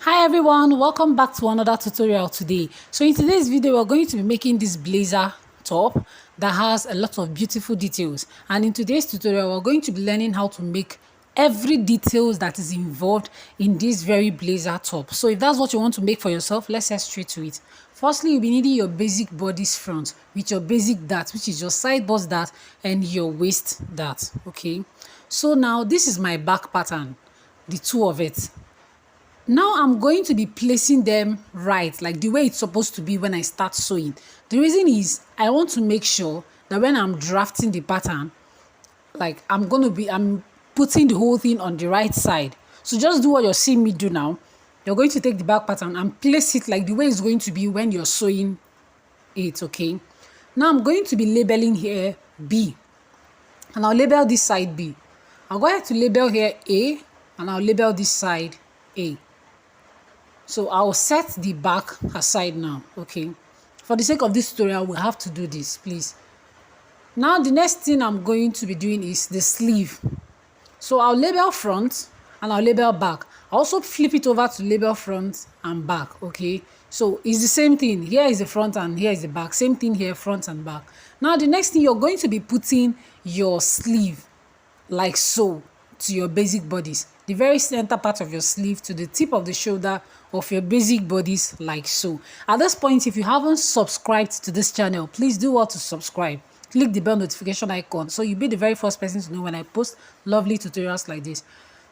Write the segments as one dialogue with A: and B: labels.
A: Hi everyone, welcome back to another tutorial today. So in today's video, we're going to be making this blazer top that has a lot of beautiful details. And in today's tutorial, we're going to be learning how to make every details that is involved in this very blazer top. So if that's what you want to make for yourself, let's head straight to it. Firstly, you'll be needing your basic bodice front with your basic dart, which is your side bust dart and your waist dart. Okay. So now this is my back pattern, the two of it. Now I'm going to be placing them right, like the way it's supposed to be when I start sewing. The reason is I want to make sure that when I'm drafting the pattern, like I'm putting the whole thing on the right side. So just do what you're seeing me do now. You're going to take the back pattern and place it like the way it's going to be when you're sewing it, okay? Now I'm going to be labeling here B, and I'll label this side B. I'll go ahead to label here A, and I'll label this side A. So I'll set the back aside now, okay? For the sake of this tutorial, we have to do this, please. Now the next thing I'm going to be doing is the sleeve. So I'll label front and I'll label back. I also flip it over to label front and back, okay? So it's the same thing. Here is the front and here is the back. Same thing here, front and back. Now the next thing, you're going to be putting your sleeve like so to your basic bodice, the very center part of your sleeve to the tip of the shoulder of your basic bodice like so. At this point, if you haven't subscribed to this channel, please do well to subscribe. Click the bell notification icon so you'll be the very first person to know when I post lovely tutorials like this.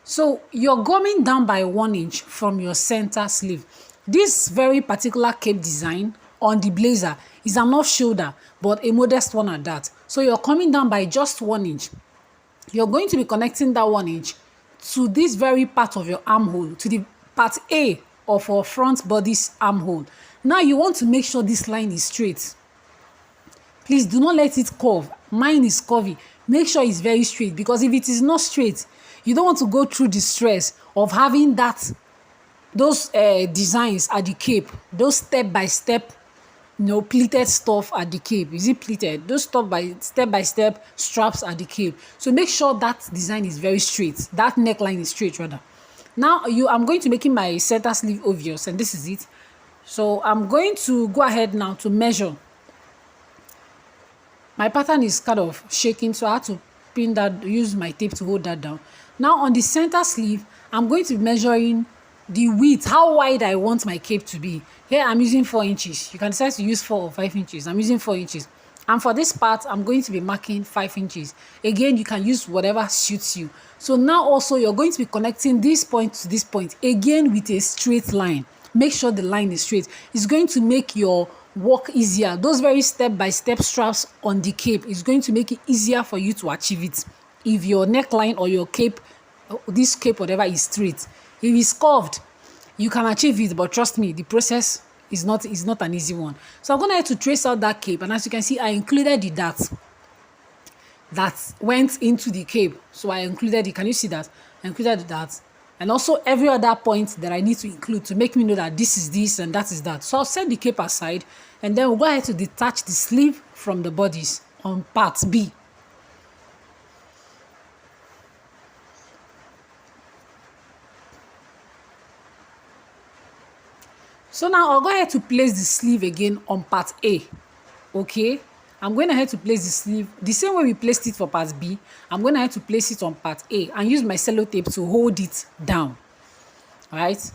A: So you're going down by 1 inch from your center sleeve. This very particular cape design on the blazer is an off shoulder, but a modest one at that. So you're coming down by just 1 inch. You're going to be connecting that 1 inch to this very part of your armhole, to the part A of our front body's armhole. Now you want to make sure this line is straight. Please do not let it curve. Mine is curvy. Make sure it's very straight, because if it is not straight, you don't want to go through the stress of having those designs at the cape, those step-by-step pleated stuff at the cape. Is it pleated? Those step-by-step straps at the cape. So make sure that design is very straight. That neckline is straight rather. Now I'm going to making my center sleeve obvious, and this is it. So I'm going to go ahead now to measure. My pattern is kind of shaking, so I have to pin that, use my tape to hold that down. Now on the center sleeve, I'm going to be measuring the width, how wide I want my cape to be. Here I'm using 4 inches. You can decide to use 4 or 5 inches. I'm using 4 inches. And for this part, I'm going to be marking 5 inches. Again, you can use whatever suits you. So now also you're going to be connecting this point to this point, again with a straight line. Make sure the line is straight. It's going to make your work easier. Those very step-by-step straps on the cape is going to make it easier for you to achieve it. If your neckline or your cape, this cape, whatever, is straight. If it's curved, you can achieve it, but trust me, the process is not an easy one. So I'm going to have to trace out that cape, and as you can see, I included the dart that went into the cape. So I included it. Can you see that? I included the dart, and also every other point that I need to include to make me know that this is this and that is that. So I'll set the cape aside, and then we'll go ahead to detach the sleeve from the bodice on part B. So now I'll go ahead to place the sleeve again on part A, okay? I'm going ahead to place the sleeve the same way we placed it for part B. I'm going ahead to place it on part A and use my sellotape to hold it down, all right?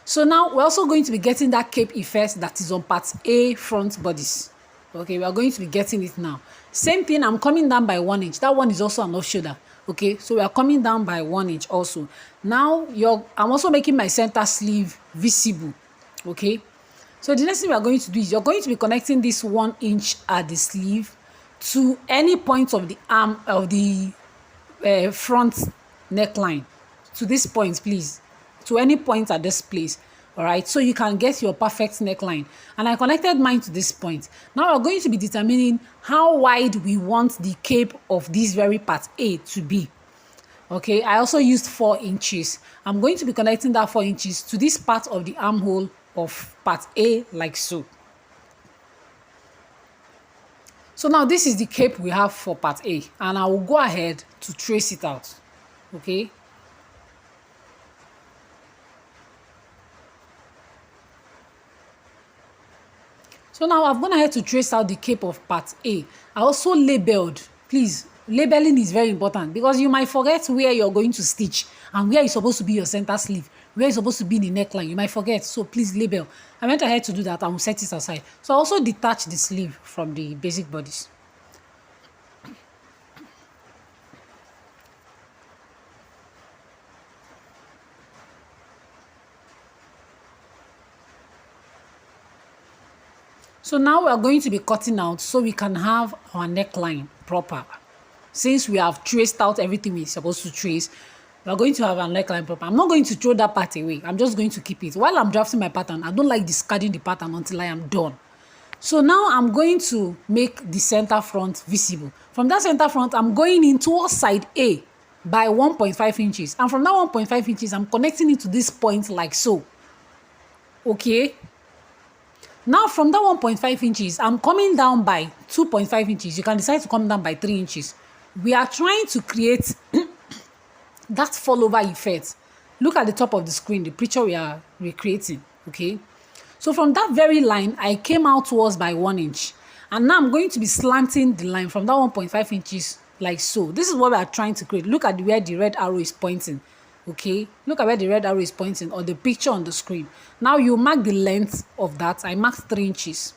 A: So now we're also going to be getting that cape effect that is on part A front bodice, okay? We are going to be getting it now. Same thing, I'm coming down by 1 inch. That one is also an off shoulder, okay? So we are coming down by 1 inch also. Now I'm also making my center sleeve visible, okay? So the next thing we are going to do is you're going to be connecting this 1 inch at the sleeve to any point of the arm of the front neckline. To this point, please, to any point at this place, all right, so you can get your perfect neckline. And I connected mine to this point. Now we're going to be determining how wide we want the cape of this very part A to be. Okay, I also used 4 inches. I'm going to be connecting that 4 inches to this part of the armhole of part A like so. So now this is the cape we have for part A, and I will go ahead to trace it out, okay? So now I've gone ahead to trace out the cape of part A. I also labeled. Please, labeling is very important because you might forget where you're going to stitch and where is supposed to be your center sleeve, where is supposed to be the neckline. You might forget, so please label. I went ahead to do that and will set it aside. So I also detach the sleeve from the basic bodice. So now we are going to be cutting out so we can have our neckline proper. Since we have traced out everything we're supposed to trace, we are going to have our neckline proper. I'm not going to throw that part away. I'm just going to keep it. While I'm drafting my pattern, I don't like discarding the pattern until I am done. So now I'm going to make the center front visible. From that center front, I'm going in towards side A by 1.5 inches. And from that 1.5 inches, I'm connecting it to this point like so. Okay? Now from that 1.5 inches, I'm coming down by 2.5 inches. You can decide to come down by 3 inches. We are trying to create that fallover effect. Look at the top of the screen, the picture we are recreating, okay? So from that very line, I came out towards by 1 inch. And now I'm going to be slanting the line from that 1.5 inches like so. This is what we are trying to create. Look at where the red arrow is pointing. Okay, look at where the red arrow is pointing or the picture on the screen. Now you mark the length of that. I marked 3 inches.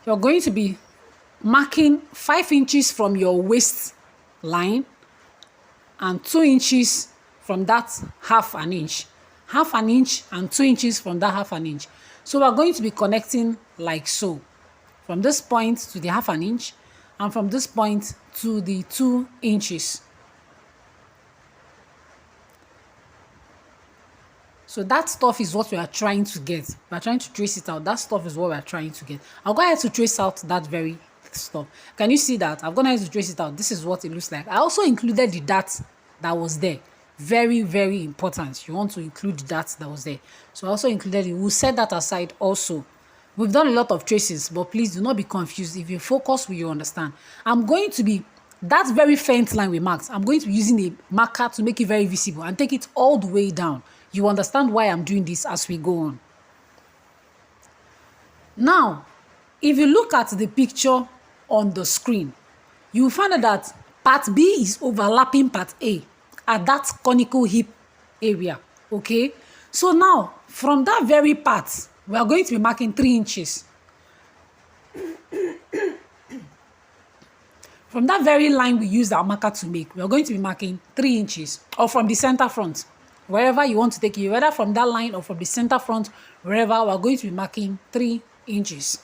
A: You're going to be marking 5 inches from your waist line and 2 inches from that half an inch. Half an inch and 2 inches from that half an inch. So we're going to be connecting like so. From this point to the half an inch and from this point to the 2 inches. So that stuff is what we are trying to get. We are trying to trace it out. That stuff is what we are trying to get. I'll go ahead to trace out that very stuff. Can you see that? I've gone ahead to trace it out. This is what it looks like. I also included the dot that was there. Very, very important. You want to include the dot that was there. So I also included it. We'll set that aside also. We've done a lot of traces, but please do not be confused. If you focus, will you understand? I'm going to be, that very faint line we marked, I'm going to be using a marker to make it very visible and take it all the way down. You understand why I'm doing this as we go on. Now, if you look at the picture on the screen, you will find out that part B is overlapping part A at that conical hip area, okay? So now, from that very part, we are going to be marking 3 inches. From that very line we used our marker to make, we are going to be marking 3 inches, or from the center front. Wherever you want to take it, whether from that line or from the center front, wherever, we're going to be marking 3 inches.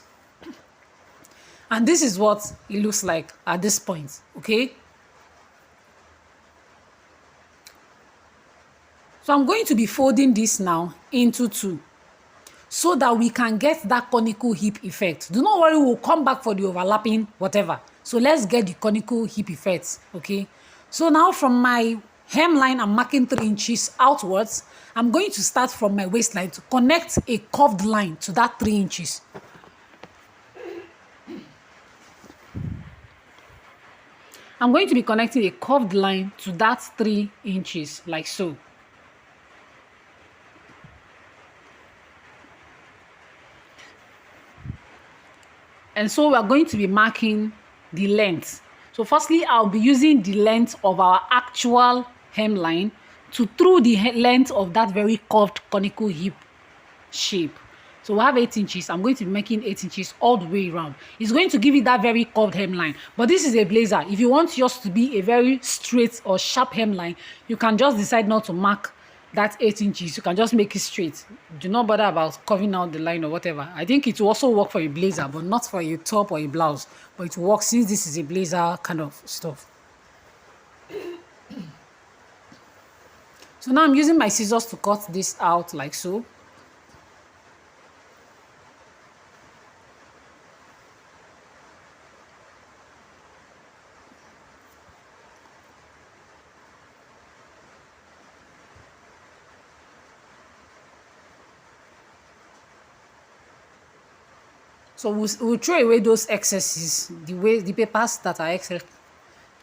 A: And this is what it looks like at this point, okay? So I'm going to be folding this now into 2 so that we can get that conical hip effect. Do not worry, we'll come back for the overlapping whatever. So let's get the conical hip effect, okay? So now from my hemline, I'm marking 3 inches outwards. I'm going to start from my waistline to connect a curved line to that 3 inches. I'm going to be connecting a curved line to that 3 inches, like so. And so we're going to be marking the length. So firstly, I'll be using the length of our actual hemline through the length of that very curved conical hip shape. So we have 8 inches. I'm going to be making 8 inches all the way around. It's going to give it that very curved hemline. But this is a blazer. If you want yours to be a very straight or sharp hemline, you can just decide not to mark that 8 inches. You can just make it straight. Do not bother about curving out the line or whatever. I think it will also work for a blazer, but not for a top or a blouse. But it will work since this is a blazer kind of stuff. So now I'm using my scissors to cut this out like so. So we'll throw away those excesses, the papers that are excess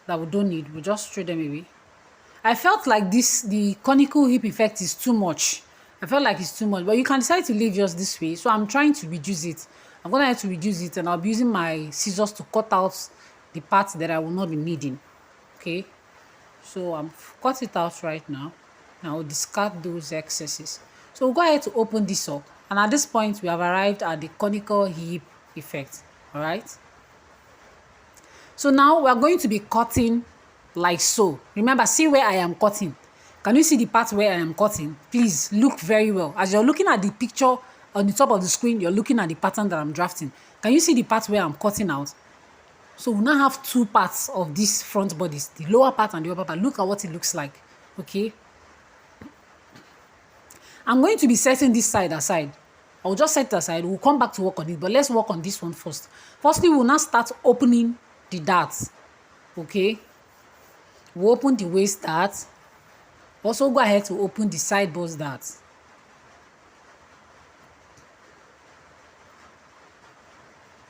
A: that we don't need. We'll just throw them away. I felt like the conical hip effect is too much. I felt like it's too much, but you can decide to leave just this way. So I'm trying to reduce it. I'm gonna have to reduce it, and I'll be using my scissors to cut out the parts that I will not be needing. Okay, so I'm cut it out right now. Now I'll discard those excesses. So we'll go ahead to open this up, and at this point we have arrived at the conical hip effect. All right. So now we are going to be cutting like so. Remember, see where I am cutting. Can you see the part where I am cutting? Please look very well. As you're looking at the picture on the top of the screen, you're looking at the pattern that I'm drafting. Can you see the part where I'm cutting out? So we now have two parts of these front bodies, the lower part and the upper part. Look at what it looks like. Okay. I'm going to be setting this side aside. I'll just set it aside. We'll come back to work on it, but let's work on this one first. Firstly, we'll now start opening the darts. Okay. We'll open the waist dart. Also go ahead to open the side bust dart.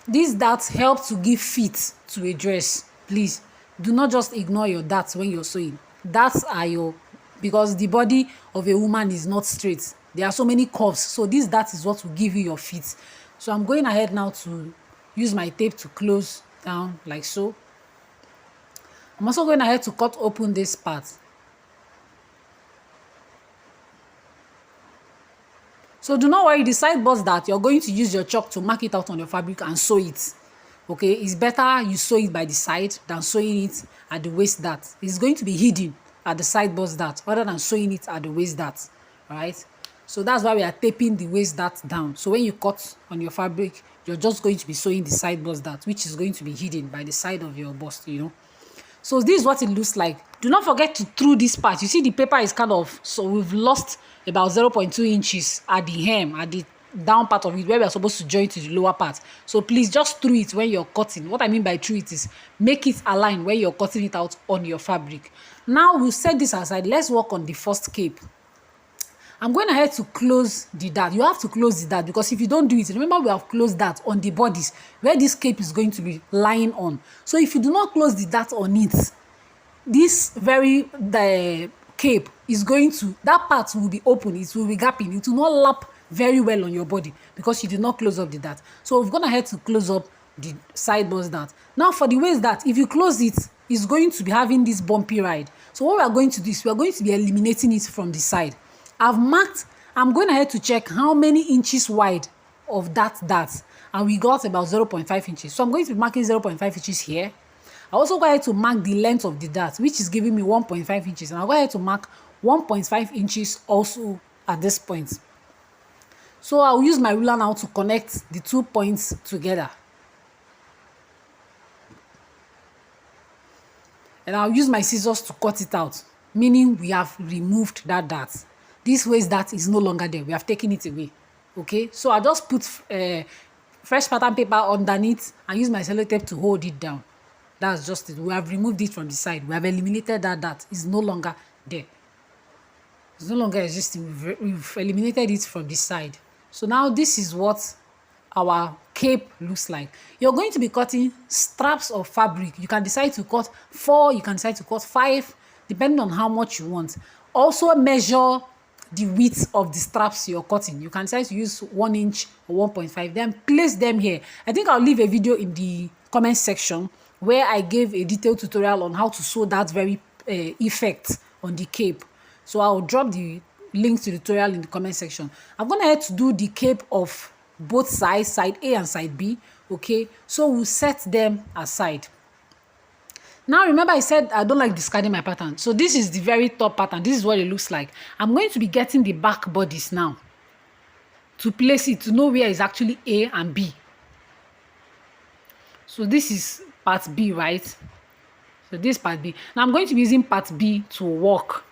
A: These darts help to give fit to a dress. Please do not just ignore your darts when you're sewing. Darts are your, because the body of a woman is not straight. There are so many curves. So this dart is what will give you your fit. So I'm going ahead now to use my tape to close down like so. I'm also going ahead to cut open this part. So do not worry, the side bust that you're going to use your chalk to mark it out on your fabric and sew it. Okay, it's better you sew it by the side than sewing it at the waist dart. It's going to be hidden at the side bust dart rather than sewing it at the waist dart. Right? So that's why we are taping the waist dart down. So when you cut on your fabric, you're just going to be sewing the side bust dart, which is going to be hidden by the side of your bust, you know. So this is what it looks like. Do not forget to through this part. You see the paper is kind of, so we've lost about 0.2 inches at the hem, at the down part of it where we are supposed to join to the lower part. So please just through it when you're cutting. What I mean by through it is make it align when you're cutting it out on your fabric. Now we'll set this aside. Let's work on the first cape. I'm going ahead to close the dart. You have to close the dart because if you don't do it, remember we have closed that on the bodies where this cape is going to be lying on. So if you do not close the dart on it, this the cape is going to, that part will be open, it will be gapping, it will not lap very well on your body because you did not close up the dart. So we've gone ahead to close up the side bust dart. Now for the waist dart, if you close it, it's going to be having this bumpy ride. So what we are going to do is we are going to be eliminating it from the side. I've marked, I'm going ahead to check how many inches wide of that dart, and we got about 0.5 inches. So I'm going to be marking 0.5 inches here. I also go ahead to mark the length of the dart, which is giving me 1.5 inches, and I'll go ahead to mark 1.5 inches also at this point. So I'll use my ruler now to connect the 2 points together. And I'll use my scissors to cut it out, meaning we have removed that dart. This waist dart is no longer there. We have taken it away. Okay, so I just put fresh pattern paper underneath and use my sellotape to hold it down. That's just it. We have removed it from the side. We have eliminated that dart. It's no longer there. It's no longer existing. We've eliminated it from the side. So now this is what our cape looks like. You're going to be cutting straps of fabric. You can decide to cut 4, you can decide to cut 5, depending on how much you want. Also measure the width of the straps you're cutting. You can decide to use 1 inch or 1.5, then place them here. I think I'll leave a video in the comment section where I gave a detailed tutorial on how to sew that very effect on the cape. So I'll drop the link to the tutorial in the comment section. I'm going to head to do the cape of both sides, side A and side B. Okay, so we'll set them aside. Now remember I said I don't like discarding my pattern. So this is the very top pattern. This is what it looks like. I'm going to be getting the back bodies now to place it, to know where is actually A and B. So this is part B, right? So this part B. Now I'm going to be using part B to work.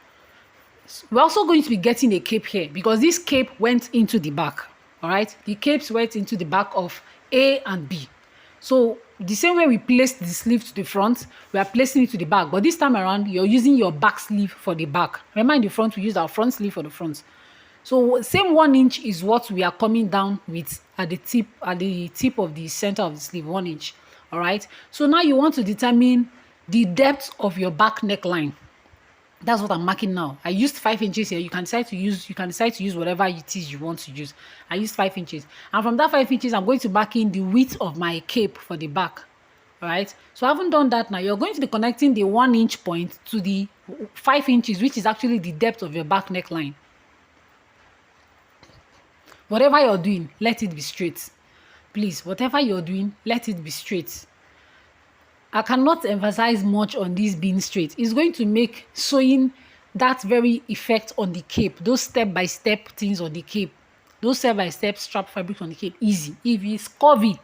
A: We're also going to be getting a cape here because this cape went into the back. All right, the capes went into the back of A and B. So the same way we placed the sleeve to the front, we are placing it to the back. But this time around, you're using your back sleeve for the back. Remember in the front, we used our front sleeve for the front. So same 1 inch is what we are coming down with at the tip of the center of the sleeve, 1 inch. All right. So now you want to determine the depth of your back neckline. That's what I'm marking now. I used 5 inches here. You can decide to use whatever it is you want to use. I used 5 inches. And from that 5 inches, I'm going to mark in the width of my cape for the back. All right. So I haven't done that now. You're going to be connecting the 1 inch point to the 5 inches, which is actually the depth of your back neckline. Whatever you're doing, let it be straight. Please, whatever you're doing, let it be straight. I cannot emphasize much on this being straight. It's going to make sewing that very effect on the cape, those step-by-step things on the cape, those step-by-step strap fabrics on the cape easy. If it's curvy,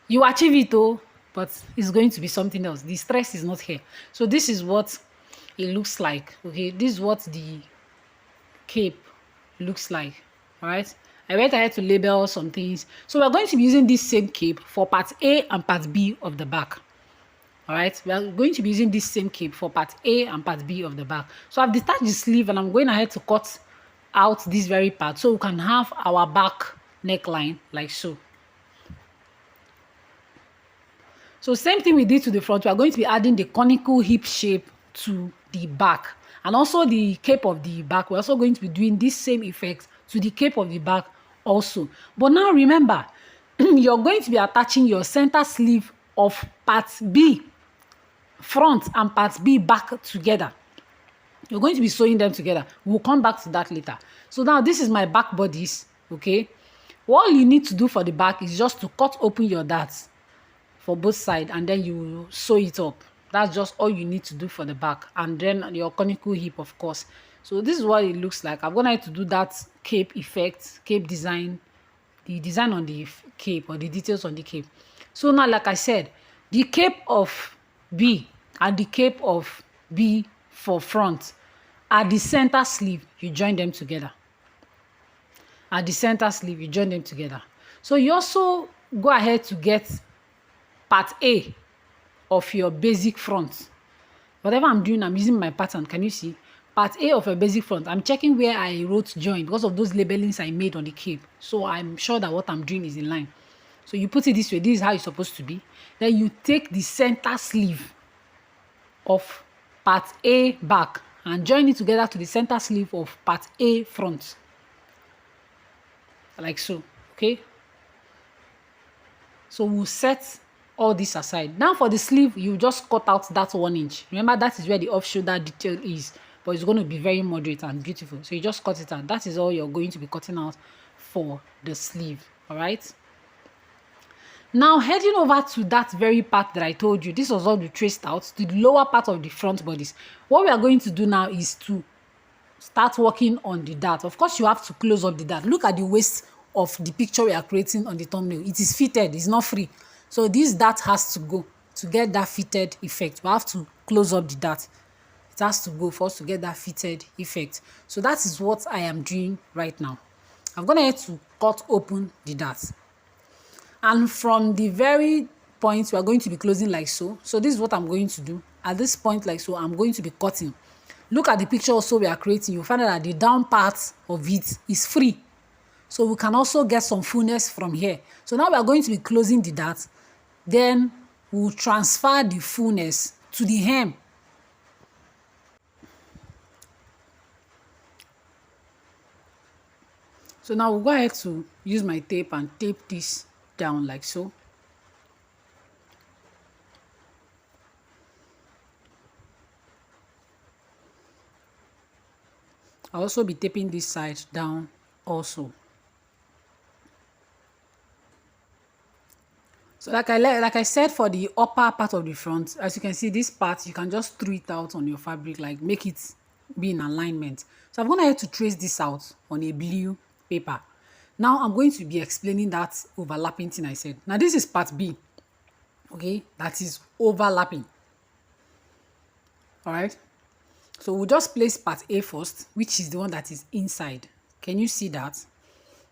A: you achieve it though, but it's going to be something else. The stress is not here. So this is what it looks like. Okay, this is what the cape looks like. All right. I went ahead to label some things. So we're going to be using this same cape for part A and part B of the back. All right, we are going to be using this same cape for part A and part B of the back. So I've detached the sleeve and I'm going ahead to cut out this very part so we can have our back neckline like so. So same thing we did to the front, we are going to be adding the conical hip shape to the back. And also the cape of the back, we're also going to be doing this same effect to the cape of the back also. But now remember, you're going to be attaching your center sleeve of part B front and part B back together. You're going to be sewing them together. We'll come back to that later. So now this is my back bodice, okay? All you need to do for the back is just to cut open your darts for both sides and then you sew it up. That's just all you need to do for the back, and then your conical hip, of course. So this is what it looks like. I'm gonna have to do that cape effect, cape design, the design on the cape or the details on the cape. So now, like I said, the cape of B and the cape of B for front, at the center sleeve, you join them together. At the center sleeve, you join them together. So you also go ahead to get part A of your basic front. Whatever I'm doing, I'm using my pattern. Can you see? Part A of a basic front. I'm checking where I wrote join because of those labelings I made on the cape. So I'm sure that what I'm doing is in line. So you put it this way. This is how it's supposed to be. Then you take the center sleeve of part A back and join it together to the center sleeve of part A front. Like so. Okay. So we'll set all this aside. Now for the sleeve, you just cut out that 1 inch. Remember, that is where the off shoulder detail is, but it's going to be very moderate and beautiful. So you just cut it out. That is all you're going to be cutting out for the sleeve. All right. Now heading over to that very part that I told you, this was all we traced out to the lower part of the front bodice. What we are going to do now is to start working on the dart. Of course, you have to close up the dart. Look at the waist of the picture we are creating on the thumbnail. It is fitted, it's not free. So this dart has to go to get that fitted effect. We have to close up the dart. It has to go for us to get that fitted effect. So that is what I am doing right now. I'm going to have to cut open the dart. And from the very point, we are going to be closing like so. So this is what I'm going to do. At this point like so, I'm going to be cutting. Look at the picture also we are creating. You'll find out that the down part of it is free. So we can also get some fullness from here. So now we are going to be closing the dart. Then we'll transfer the fullness to the hem. So now we'll go ahead to use my tape and tape this down like so. I'll also be taping this side down also. So like I said, for the upper part of the front, as you can see, this part, you can just throw it out on your fabric, like make it be in alignment. So I'm going to have to trace this out on a blue paper. Now I'm going to be explaining that overlapping thing I said. Now this is part B, okay, that is overlapping. All right. So we'll just place part A first, which is the one that is inside. Can you see that?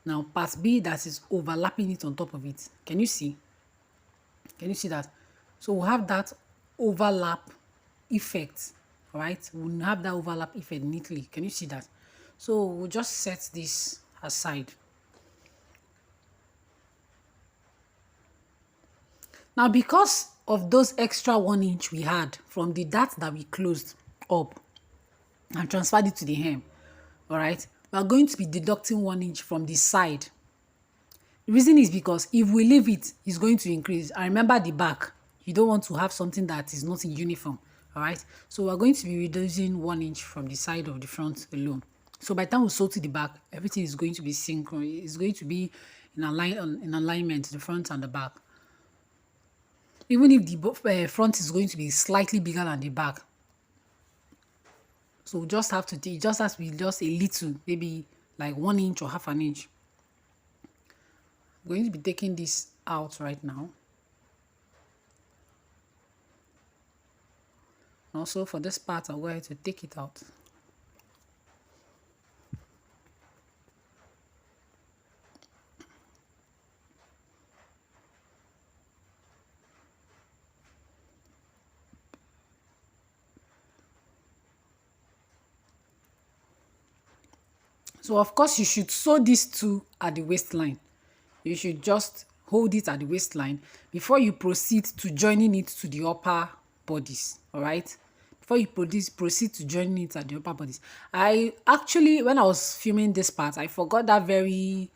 A: Now part B, that is overlapping it on top of it. Can you see? Can you see that? So we'll have that overlap effect. All right. We'll have that overlap effect neatly. Can you see that? So we'll just set this aside. Now, because of those extra 1 inch we had from the dart that we closed up, and transferred it to the hem. All right. We are going to be deducting 1 inch from the side. The reason is because if we leave it, it's going to increase. And remember the back. You don't want to have something that is not in uniform. All right. So we're going to be reducing 1 inch from the side of the front alone. So by the time we sew to the back, everything is going to be synchronous. It's going to be in alignment, the front and the back. Even if the front is going to be slightly bigger than the back. So we just have to, it just has to be just a little, maybe like 1 inch or half an inch. I'm going to be taking this out right now. Also for this part, I'm going to take it out. So of course you should sew these two at the waistline. You should just hold it at the waistline before you proceed to joining it to the upper bodies. All right. Before you proceed to joining it at the upper bodies. I actually, when I was filming this part, I forgot that very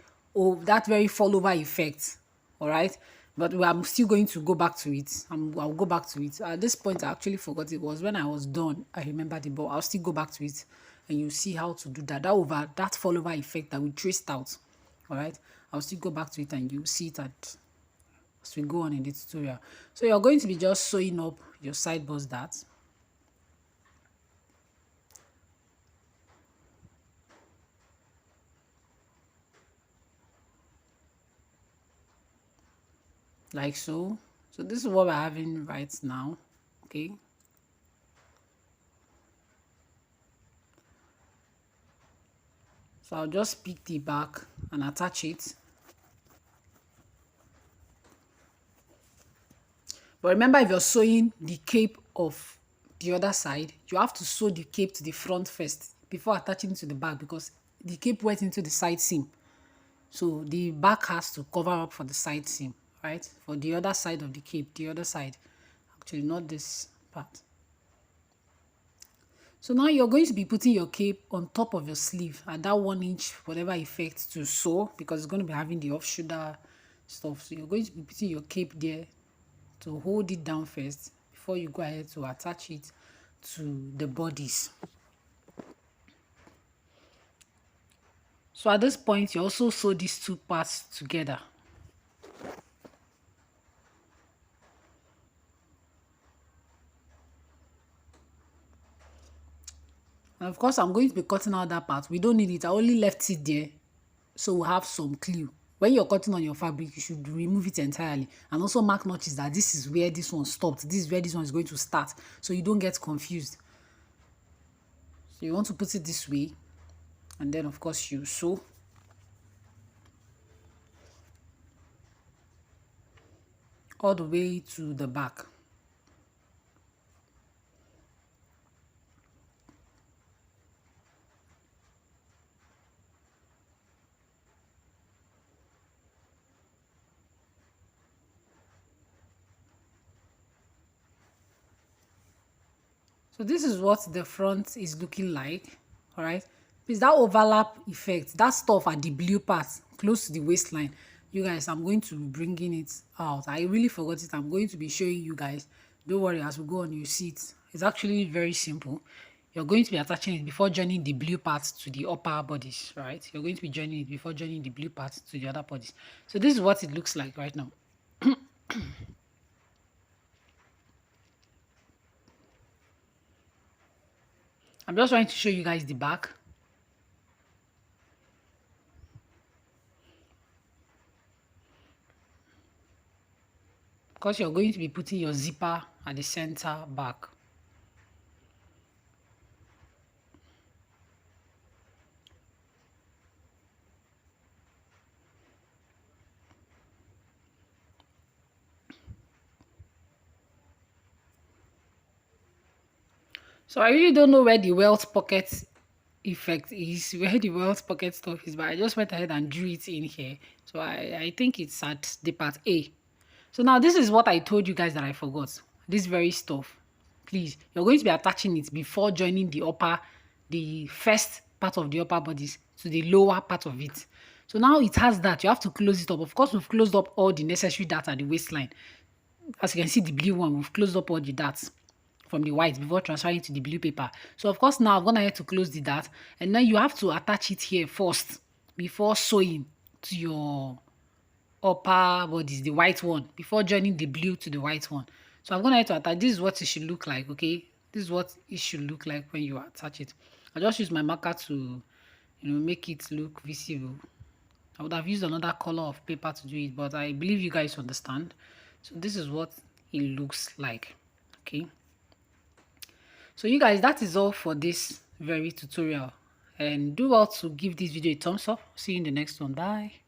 A: fall over effect. All right. But I'm still going to go back to it. I'll go back to it. At this point, I actually forgot it was when I was done. I remembered it, but I'll still go back to it, and you'll see how to do that. That fall over effect that we traced out. All right. I'll still go back to it, and you'll see it as we go on in the tutorial. So you're going to be just sewing up your side bust darts. Like so. So this is what we're having right now. Okay. So I'll just pick the back and attach it. But remember, if you're sewing the cape of the other side, you have to sew the cape to the front first before attaching it to the back, because the cape went into the side seam. So the back has to cover up for the side seam, right? For the other side of the cape, the other side. Actually, not this part. So now you're going to be putting your cape on top of your sleeve at that 1 inch, whatever effect to sew, because it's going to be having the off shoulder stuff. So you're going to be putting your cape there to hold it down first before you go ahead to attach it to the bodies. So at this point, you also sew these two parts together. And of course, I'm going to be cutting out that part. We don't need it. I only left it there so we have some clue. When you're cutting on your fabric, you should remove it entirely, and also mark notches that this is where this one stopped, this is where this one is going to start, so you don't get confused. So you want to put it this way, and then of course you sew. All the way to the back. So this is what the front is looking like. All right. Please, that overlap effect, that stuff at the blue part close to the waistline, you guys, I'm going to be bringing it out. I really forgot it. I'm going to be showing you guys. Don't worry, as we go on, you see it. It's actually very simple. You're going to be attaching it before joining the blue part to the upper bodies, right? You're going to be joining it before joining the blue part to the other bodies. So this is what it looks like right now. I'm just trying to show you guys the back. Because you're going to be putting your zipper at the center back. So I really don't know where the welt pocket effect is, where the welt pocket stuff is, but I just went ahead and drew it in here. So I think it's at the part A. So now this is what I told you guys that I forgot. This very stuff. Please, you're going to be attaching it before joining the upper, the first part of the upper bodies to the lower part of it. So now it has that. You have to close it up. Of course, we've closed up all the necessary data at the waistline. As you can see, the blue one, we've closed up all the darts from the white before transferring to the blue paper. So of course, now I'm gonna have to close the dart, and then you have to attach it here first before sewing to your upper bodies, the white one, before joining the blue to the white one. So I'm gonna have to attach. This is what it should look like. Okay, this is what it should look like when you attach it. I just use my marker to, make it look visible. I would have used another color of paper to do it, but I believe you guys understand. So this is what it looks like. Okay, so you guys, that is all for this very tutorial, and do well to give this video a thumbs up. See you in the next one. Bye.